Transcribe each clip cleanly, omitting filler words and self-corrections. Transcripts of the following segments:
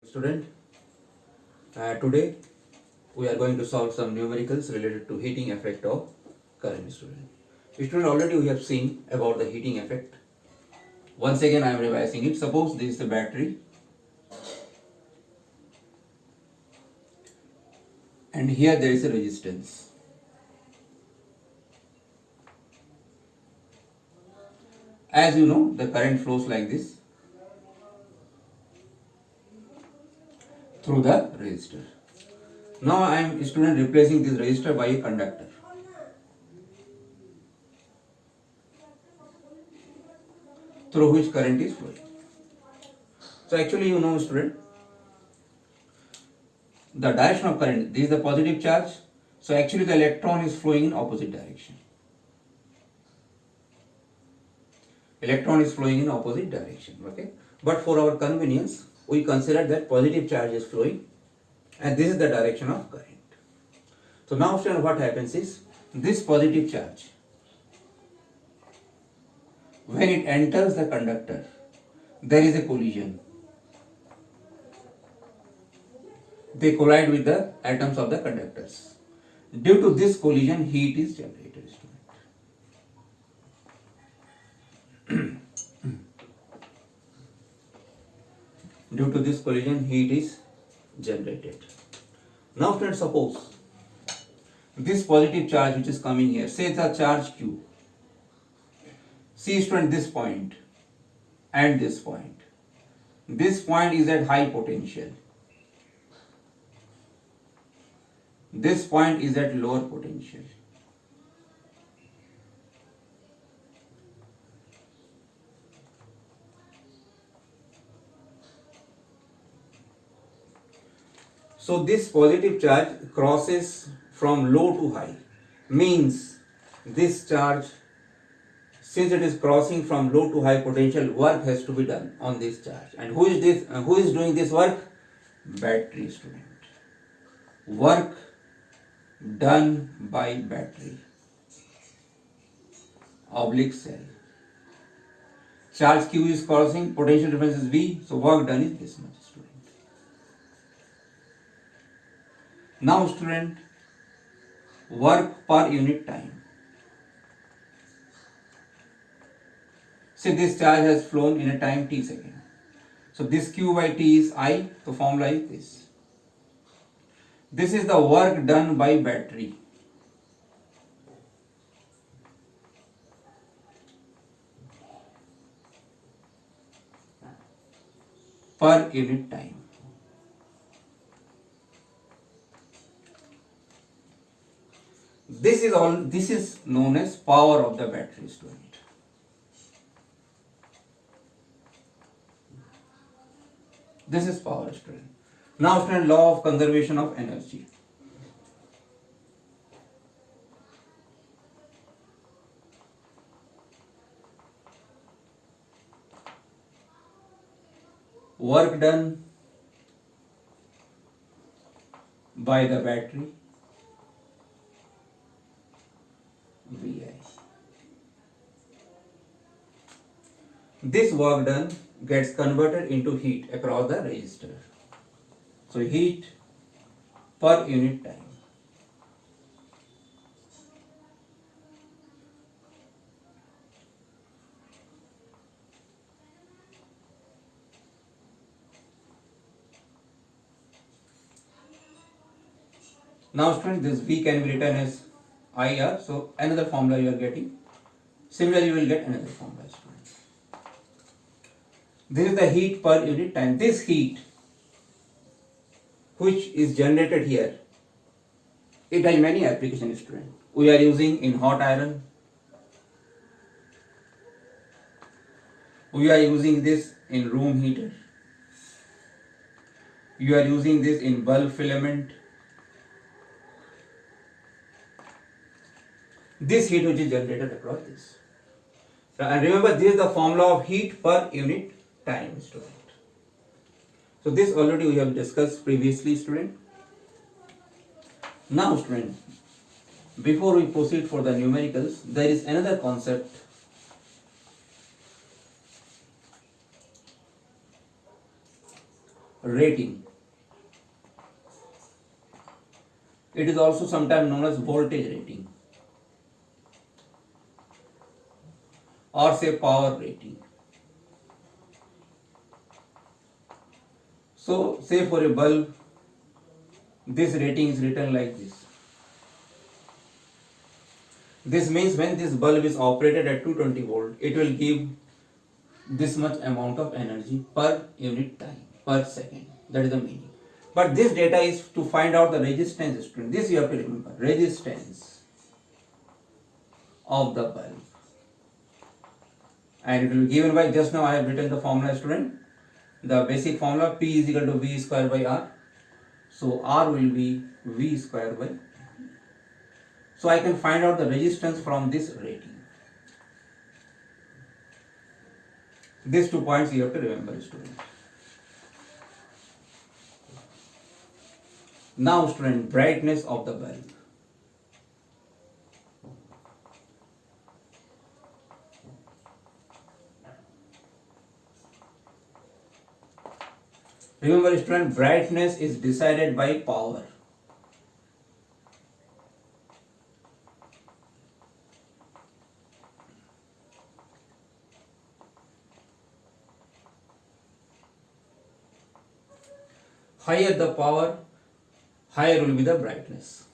Student, today we are going to solve some numericals related to heating effect of current. Student, already we have seen about the heating effect. Once again I am revising it. Suppose this is the battery and here there is a resistance. As you know, the current flows like this through the resistor. Now I am replacing this resistor by a conductor. Through which current is flowing. So actually student, the direction of current, this is the positive charge. So actually the electron is flowing in opposite direction. Electron is flowing in opposite direction, okay? But for our convenience, we consider that positive charge is flowing and this is the direction of current. So now student, what happens is, this positive charge, when it enters the conductor, there is a collision. They collide with the atoms of the conductors. Due to this collision, heat is generated. Due to this collision, heat is generated. Now friends, suppose this positive charge which is coming here, say the charge Q. See student, this point and this point. This point is at high potential. This point is at lower potential. So this positive charge crosses from low to high. Means this charge, since it is crossing from low to high potential, work has to be done on this charge. And who is this? Who is doing this work? Battery, student. Work done by battery. Oblique cell. Charge Q is crossing, potential difference is V, so work done is this much, student. Now student, work per unit time. Say this charge has flown in a time t second. So this Q by T is I, so formula is this. This is the work done by battery. Per unit time. This is known as power of the battery, student. This is power, student. Now student, law of conservation of energy. Work done by the battery, VI. This work done gets converted into heat across the resistor. So heat per unit time. Now student, this V can be written as IR, so another formula you are getting. Similarly, you will get another formula, student. This is the heat per unit time. This heat which is generated here, it has many applications, student. We are using in hot iron. We are using this in room heater. You are using this in bulb filament. This heat which is generated across this. And remember, this is the formula of heat per unit time, student. So this already we have discussed previously, student. Now student, before we proceed for the numericals, there is another concept rating. It is also sometimes known as voltage rating or say power rating. So say for a bulb, this rating is written like this. This means when this bulb is operated at 220 volt, it will give this much amount of energy per unit time, per second. That is the meaning. But this data is to find out the resistance student. This you have to remember. Resistance of the bulb. And it will be given by, just now I have written the formula student. The basic formula P is equal to V square by R. So R will be V square by. So I can find out the resistance from this rating. These 2 points you have to remember, student. Now student, brightness of the bulb. Remember student, brightness is decided by power. Higher the power, higher will be the brightness.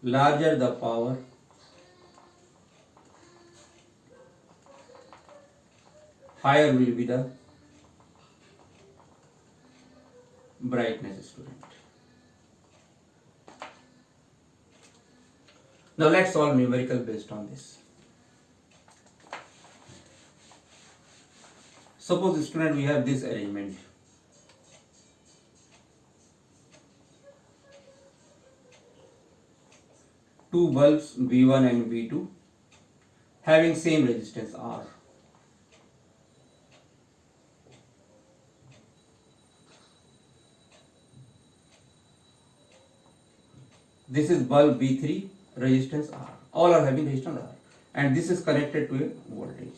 Larger the power, higher will be the brightness, student. Now let's solve numerical based on this. Suppose, student, we have this arrangement. Two bulbs V1 and V2 having same resistance R. This is bulb V3, resistance R. All are having resistance R. And this is connected to a voltage.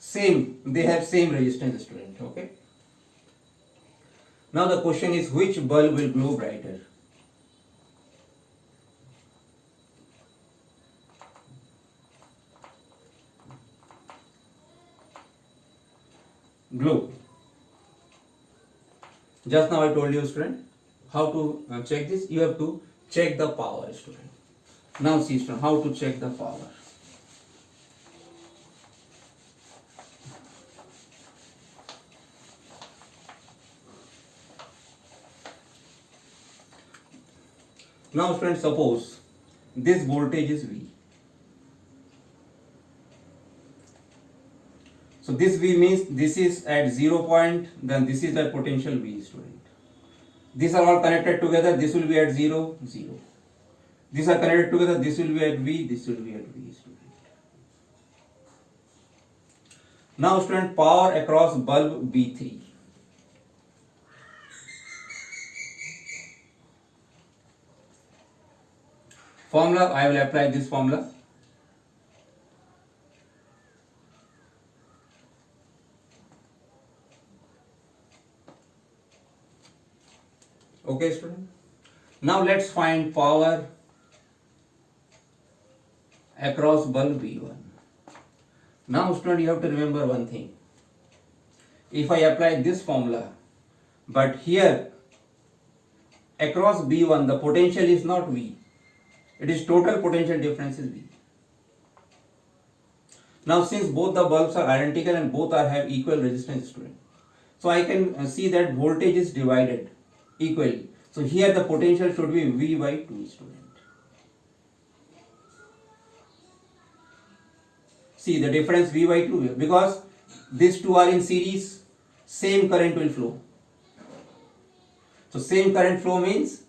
Same, they have same resistance, student, okay? Now the question is, which bulb will glow brighter? Glow. Just now I told you, student, how to check this. You have to check the power, student. Now see, student, how to check the power. Now, student, suppose this voltage is V. So this V means this is at 0 point, then this is the potential V, student. These are all connected together, this will be at 0, 0. These are connected together, this will be at V, this will be at V, student. Now, student, power across bulb B3. Formula, I will apply this formula. Okay, student. Now let's find power across bulb B1. Now, student, you have to remember one thing. If I apply this formula, but here across B1 the potential is not V. It is total potential difference is V. Now, since both the bulbs are identical and both are have equal resistance, student, so I can see that voltage is divided equally. So here the potential should be V by 2, student. See the difference V by 2 because these two are in series, same current will flow. So same current flow means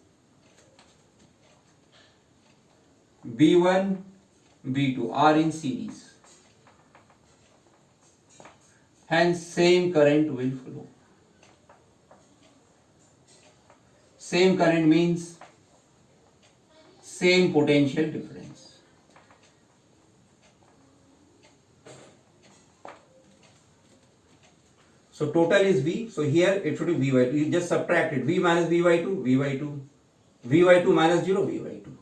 B1, B2 are in series. Hence same current will flow. Same current means same potential difference. So total is V. So here it should be V by 2. You just subtract it. V minus V by 2, V by 2. V by 2 minus 0, V by 2.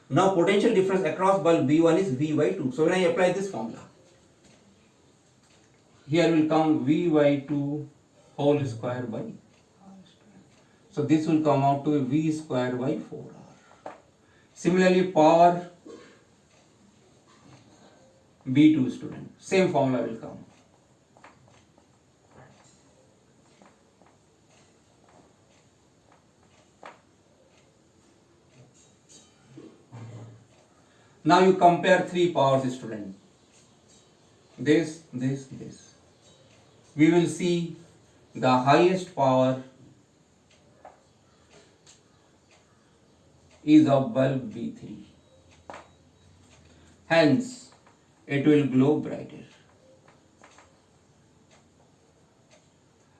Now potential difference across bulb B1 is V by 2. So when I apply this formula, here will come V by 2 whole square by R. So this will come out to V square by 4R. Similarly, power B2 student, same formula will come. Now you compare three powers, student. This. We will see the highest power is of bulb B3. Hence, it will glow brighter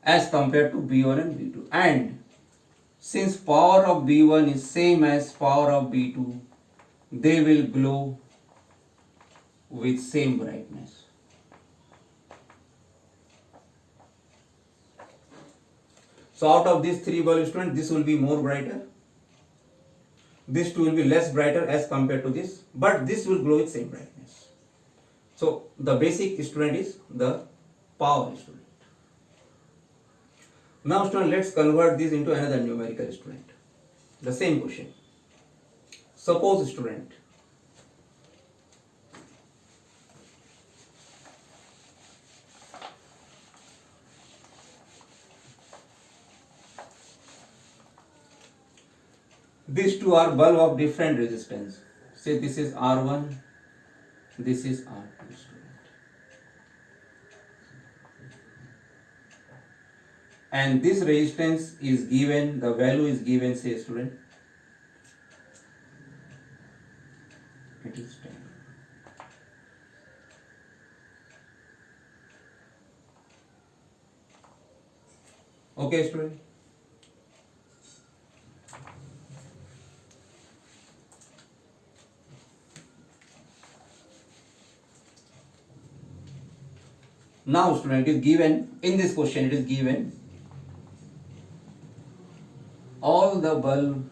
as compared to B1 and B2. And since power of B1 is same as power of B2, they will glow with same brightness. So out of these three bulbs, student, this will be more brighter. This two will be less brighter as compared to this, but this will glow with same brightness. So the basic, student, is the power, student. Now, student, let's convert this into another numerical, student. The same question. Suppose, student, these two are bulb of different resistance. Say this is R1, this is R2, student. And this resistance is given, the value is given, say, student, it is 10. Okay, student. Now, student, it is given, in this question it is given all the bulb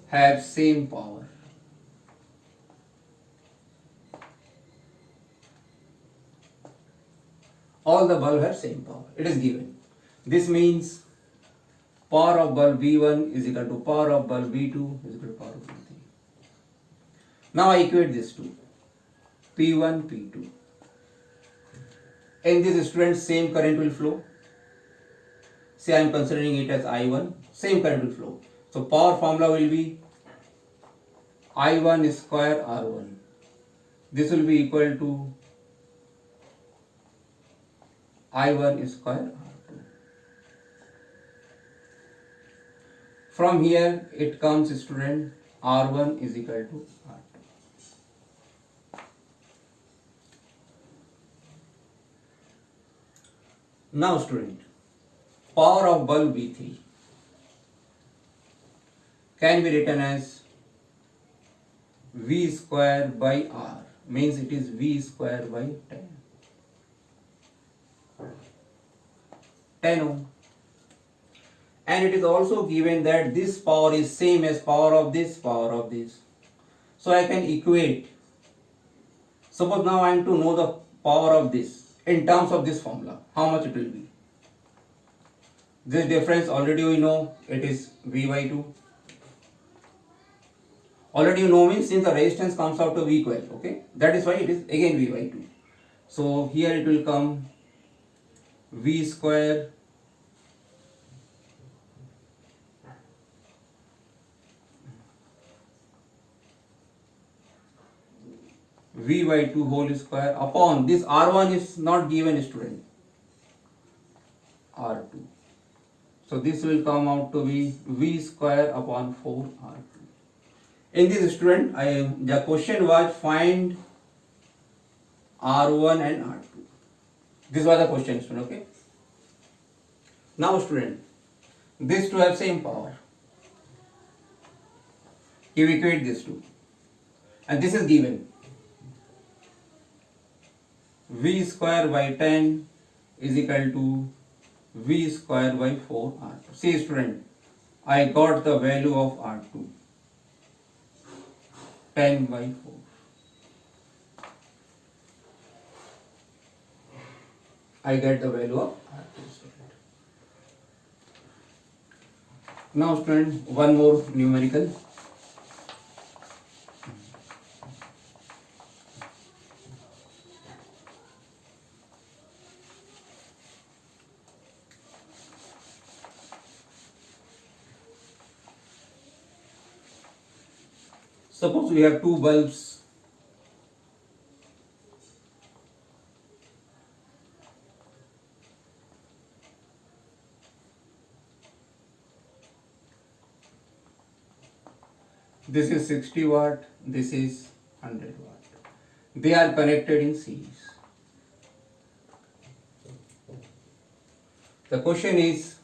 have same power. All the bulb have same power. It is given. This means power of bulb B1 is equal to power of bulb B2 is equal to power of B3. Now I equate these two. P1, P2. In this, student, same current will flow. Say I am considering it as I1, same current will flow. So power formula will be I1 square R1. This will be equal to I1 square R2. From here it comes, student, R1 is equal to R2. Now, student, power of bulb B3 can be written as V square by R, means it is V square by 10. 10 ohm. And it is also given that this power is same as power of this, power of this. So I can equate. Suppose now I am to know the power of this in terms of this formula, how much it will be. This difference already we know, it is V by 2. Already you know means since the resistance comes out to V equal, okay, that is why it is again V by 2. So here it will come V square V by 2 whole square upon this R1 is not given, student, R2. So this will come out to be V square upon 4 R2. In this, student, the question was find R1 and R2. This was the question, student, okay. Now student, these two have same power. You equate these two. And this is given. V square by 10 is equal to V square by 4 R2. See student, I got the value of R2. 10 by 4. I get the value of R2 student. Now student, one more numerical. Suppose we have two bulbs. This is 60 watt, this is 100 watt. They are connected in series. The question is,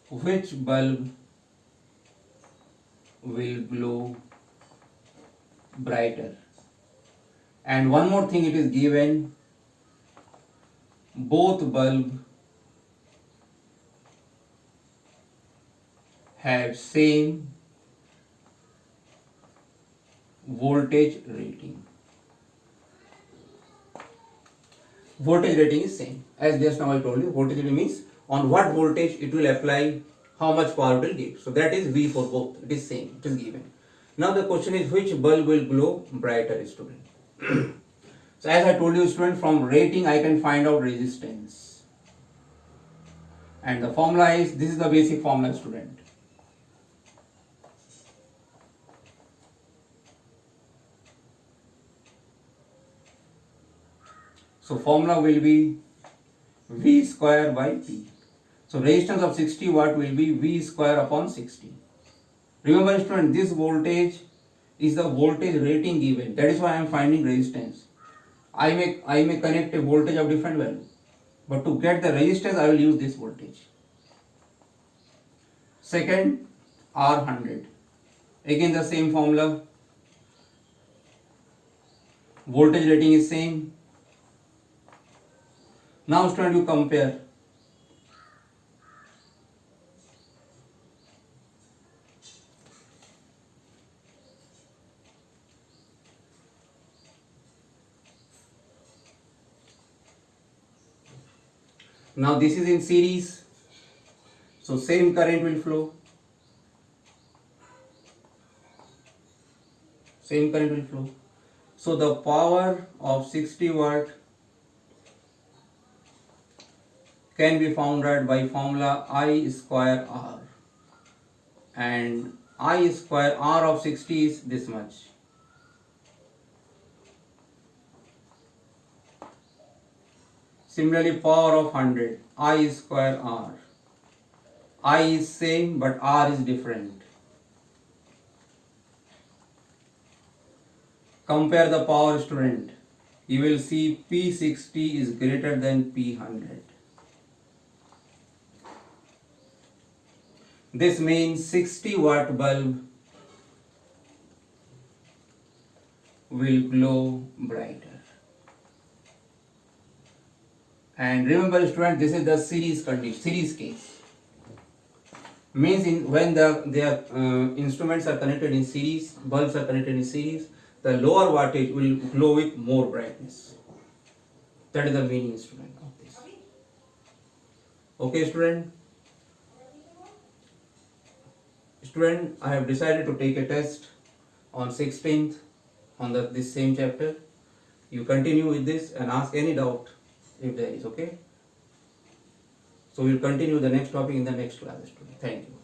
which bulb will glow brighter? And one more thing, it is given both bulb have same voltage rating. Voltage rating is same. As just now I told you, voltage rating means on what voltage it will apply, how much power it will give. So that is V for both. It is same. It is given. Now the question is, which bulb will glow brighter, student? So as I told you, student, from rating I can find out resistance. And the formula is, this is the basic formula, student. So formula will be V square by P. So resistance of 60 watt will be V square upon 60. Remember student, this voltage is the voltage rating given. That is why I am finding resistance. I may connect a voltage of different value, but to get the resistance I will use this voltage. Second, R100. Again the same formula. Voltage rating is same. Now student, you compare. Now this is in series, so same current will flow. Same current will flow. So the power of 60 watt can be found out by formula I square R. And I square R of 60 is this much. Similarly, power of 100, I square R. I is same but R is different. Compare the power, student. You will see P60 is greater than P100. This means 60 watt bulb will glow brighter. And remember student, this is the series condition, series case. Means when their instruments are connected in series, bulbs are connected in series, the lower wattage will glow with more brightness. That is the meaning, student, of this. Okay student? Student, I have decided to take a test on 16th on this same chapter. You continue with this and ask any doubt if there is, okay? So we'll continue the next topic in the next class, student. Thank you.